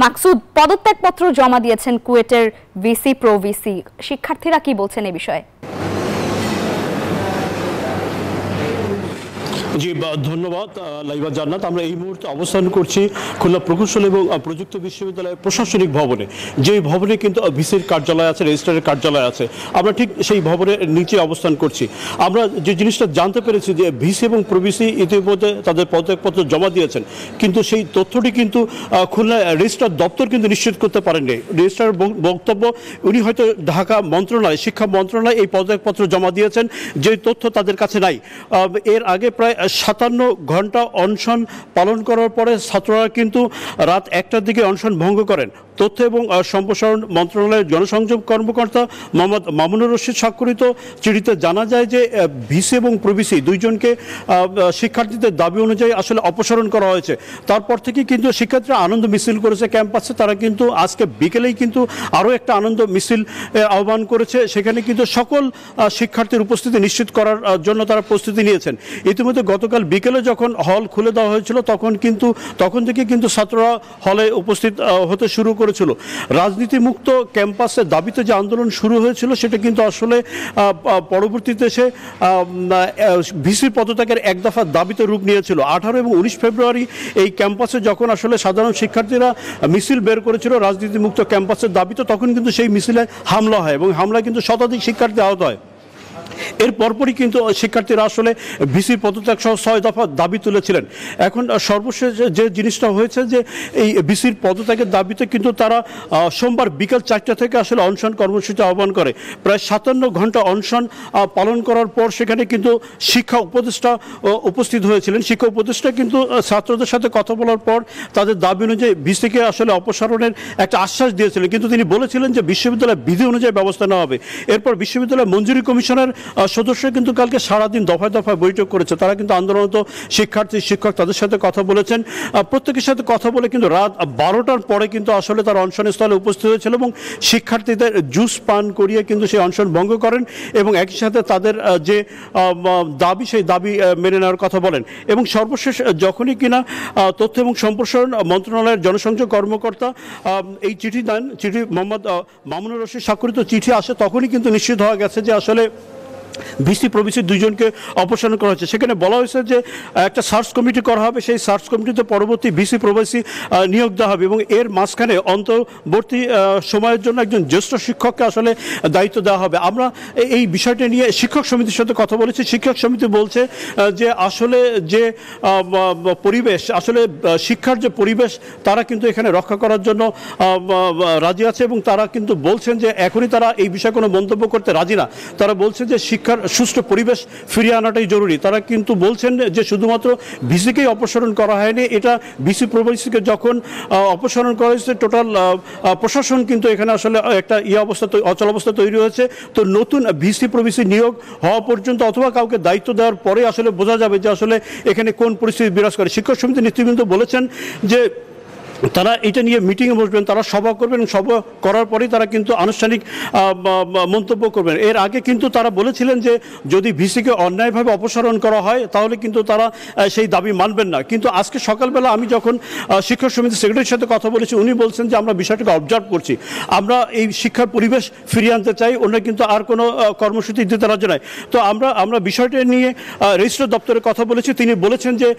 মাকসুদ পদত্যাগপত্র জমা দিয়েছেন কুয়েটের ভিসি প্রো ভিসি। শিক্ষার্থীরা কি বলছেন এই বিষয়ে? জি ধন্যবাদ লাইবা জান্নাত। আমরা এই মুহূর্তে অবস্থান করছি খুলনা প্রকৌশল এবং প্রযুক্তি বিশ্ববিদ্যালয়ের প্রশাসনিক ভবনে, যেই ভবনে কিন্তু ভিসির কার্যালয় আছে, রেজিস্ট্রারের কার্যালয় আছে। আমরা ঠিক সেই ভবনের নিচে অবস্থান করছি। আমরা যে জিনিসটা জানতে পেরেছি যে ভিসি এবং প্রভিসি ইতিমধ্যে তাদের পদত্যাগপত্র জমা দিয়েছেন, কিন্তু সেই তথ্যটি কিন্তু খুলনা রেজিস্ট্রার দপ্তর কিন্তু নিশ্চিত করতে পারেননি। রেজিস্ট্রারের বক্তব্য, উনি হয়তো ঢাকা মন্ত্রণালয়, শিক্ষা মন্ত্রণালয় এই পদত্যাগপত্র জমা দিয়েছেন, যে তথ্য তাদের কাছে নাই। এর আগে প্রায় 57 ঘন্টা অনশন পালন করার পরে ছাত্ররা কিন্তু রাত 1টার দিকে অনশন ভঙ্গ করেন। তথ্য এবং সম্প্রসারণ মন্ত্রণালয়ের জনসংযোগ কর্মকর্তা মোহাম্মদ মামুনুর রশিদ স্বাক্ষরিত চিঠিতে জানা যায় যে ভিসি এবং প্রভিসি দুইজনকে শিক্ষার্থীদের দাবি অনুযায়ী আসলে অপসারণ করা হয়েছে। তারপর থেকে কিন্তু শিক্ষার্থীরা আনন্দ মিছিল করেছে ক্যাম্পাসে। তারা কিন্তু আজকে বিকেলেই কিন্তু আরও একটা আনন্দ মিছিল আহ্বান করেছে। সেখানে কিন্তু সকল শিক্ষার্থীর উপস্থিতি নিশ্চিত করার জন্য তারা প্রস্তুতি নিয়েছেন। ইতিমধ্যে গতকাল বিকেলে যখন হল খুলে দেওয়া হয়েছিল তখন থেকে কিন্তু ছাত্ররা হলে উপস্থিত হতে শুরু করেছিল। রাজনীতি মুক্ত ক্যাম্পাসের দাবিতে যে আন্দোলন শুরু হয়েছিল সেটা কিন্তু আসলে পরবর্তীতে সে ভিসির পদত্যাগের এক দফা দাবিতে রূপ নিয়েছিল। 18 এবং 19 ফেব্রুয়ারি এই ক্যাম্পাসে যখন আসলে সাধারণ শিক্ষার্থীরা মিছিল বের করেছিল রাজনীতি মুক্ত ক্যাম্পাসের দাবিতে, তখন কিন্তু সেই মিছিলে হামলা হয় এবং হামলায় কিন্তু শতাধিক শিক্ষার্থী আহত হয়। এর পরপরই কিন্তু শিক্ষার্থীরা আসলে ভিসির পদত্যাগ সহ 6 দফা দাবি তুলেছিলেন। এখন সর্বশেষ যে জিনিসটা হয়েছে যে এই ভিসির পদত্যাগের দাবিতে কিন্তু তারা সোমবার বিকাল 4টা থেকে আসলে অনশন কর্মসূচি আহ্বান করে। প্রায় 57 ঘন্টা অনশন পালন করার পর সেখানে কিন্তু শিক্ষা উপদেষ্টা উপস্থিত হয়েছিলেন। শিক্ষা উপদেষ্টা কিন্তু ছাত্রদের সাথে কথা বলার পর তাদের দাবি অনুযায়ী ভিসিকে আসলে অপসারণের একটা আশ্বাস দিয়েছিলেন, কিন্তু তিনি বলেছিলেন যে বিশ্ববিদ্যালয় বিধি অনুযায়ী ব্যবস্থা নেওয়া হবে। এরপর বিশ্ববিদ্যালয় মঞ্জুরি কমিশনের সদস্য কিন্তু কালকে সারাদিন দফায় দফায় বৈঠক করেছে। তারা কিন্তু আন্দোলনরত শিক্ষার্থী শিক্ষক তাদের সাথে কথা বলেছেন। প্রত্যেকের সাথে কথা বলে কিন্তু রাত 12টার পরে কিন্তু আসলে তারা অনশনস্থলে উপস্থিত হয়েছিল এবং শিক্ষার্থীদের জুস পান করিয়ে কিন্তু সেই অনশন ভঙ্গ করেন এবং একই সাথে তাদের যে দাবি সেই দাবি মেনে নেওয়ার কথা বলেন। এবং সর্বশেষ যখনই কিনা তথ্য এবং সম্প্রসারণ মন্ত্রণালয়ের জনসংযোগ কর্মকর্তা এই চিঠি দেন, চিঠি মোহাম্মদ মামুনুর রশিদ স্বাক্ষরিত চিঠি আসে, তখনই কিন্তু নিশ্চিত হওয়া গেছে যে আসলে ভিসি প্রভিসি দুইজনকে অপসারণ করা হয়েছে। সেখানে বলা হয়েছে যে একটা সার্চ কমিটি করা হবে, সেই সার্চ কমিটিতে পরবর্তী ভিসি প্রভিসি নিয়োগ দেওয়া হবে এবং এর মাঝখানে অন্তর্বর্তী সময়ের জন্য একজন জ্যেষ্ঠ শিক্ষককে আসলে দায়িত্ব দেওয়া হবে। আমরা এই বিষয়টা নিয়ে শিক্ষক সমিতির সাথে কথা বলেছি। শিক্ষক সমিতি বলছে যে আসলে যে পরিবেশ, আসলে শিক্ষার যে পরিবেশ তারা কিন্তু এখানে রক্ষা করার জন্য রাজি আছে এবং তারা কিন্তু বলছেন যে এখনই তারা এই বিষয়ে কোনো মন্তব্য করতে রাজি না। তারা বলছে যে শিক্ষার সুষ্ঠু পরিবেশ ফিরিয়ে আনাটাই জরুরি। তারা কিন্তু বলছেন যে শুধুমাত্র ভিসিকেই অপসারণ করা হয়নি, এটা ভিসি প্রভিসিকে যখন অপসারণ করা হয়েছে টোটাল প্রশাসন কিন্তু এখানে আসলে একটা অচল অবস্থা তৈরি হয়েছে। তো নতুন ভিসি প্রভিসি নিয়োগ হওয়া পর্যন্ত অথবা কাউকে দায়িত্ব দেওয়ার পরে আসলে বোঝা যাবে যে আসলে এখানে কোন পরিস্থিতি বিরাজ করে। শিক্ষক সমিতির নেতৃবৃন্দ বলেছেন যে তারা এটা নিয়ে মিটিংয়ে বসবেন, তারা সভা করবেন, সভা করার পরেই তারা কিন্তু আনুষ্ঠানিক মন্তব্য করবেন। এর আগে কিন্তু তারা বলেছিলেন যে যদি ভিসিকে অন্যায়ভাবে অপসারণ করা হয় তাহলে কিন্তু তারা সেই দাবি মানবেন না। কিন্তু আজকে সকালবেলা আমি যখন শিক্ষক সমিতির সেক্রেটারির সাথে কথা বলেছি, উনি বলছেন যে আমরা বিষয়টাকে অবজার্ভ করছি, আমরা এই শিক্ষার পরিবেশ ফিরিয়ে আনতে চাই, অন্য কিন্তু আর কোনো কর্মসূচি দিতে রাজি নয়। তো আমরা বিষয়টা নিয়ে রেজিস্ট্রার দপ্তরে কথা বলেছি। তিনি বলেছেন যে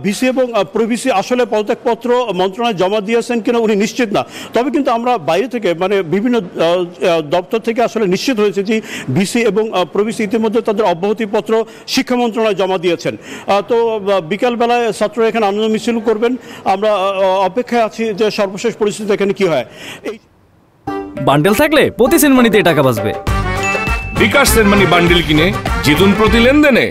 ভিসি এবং প্রভিসি আসলে পদত্যাগপত্র মন্ত্রণালয় জমা দিয়েছেন কিনা উনি নিশ্চিত না। তবে কিন্তু আমরা বাইরে থেকে মানে বিভিন্ন দপ্তর থেকে আসলে নিশ্চিত হয়েছে যে ভিসি এবং প্রভিসি ইতিমধ্যে তাদের অব্যাহতিপত্র শিক্ষা মন্ত্রণালয় জমা দিয়েছেন। তো বিকালবেলায় ছাত্ররা এখানে আনন্দ মিছিল করবেন। আমরা অপেক্ষায় আছি যে সর্বশেষ পরিস্থিতি এখানে কি হয়। বান্ডেল থাকলে প্রতি সেনমানিতে টাকা বাঁচবে। বিকাশ সেনমানি বান্ডেল কিনে জিতুন প্রতি লেনদেনে।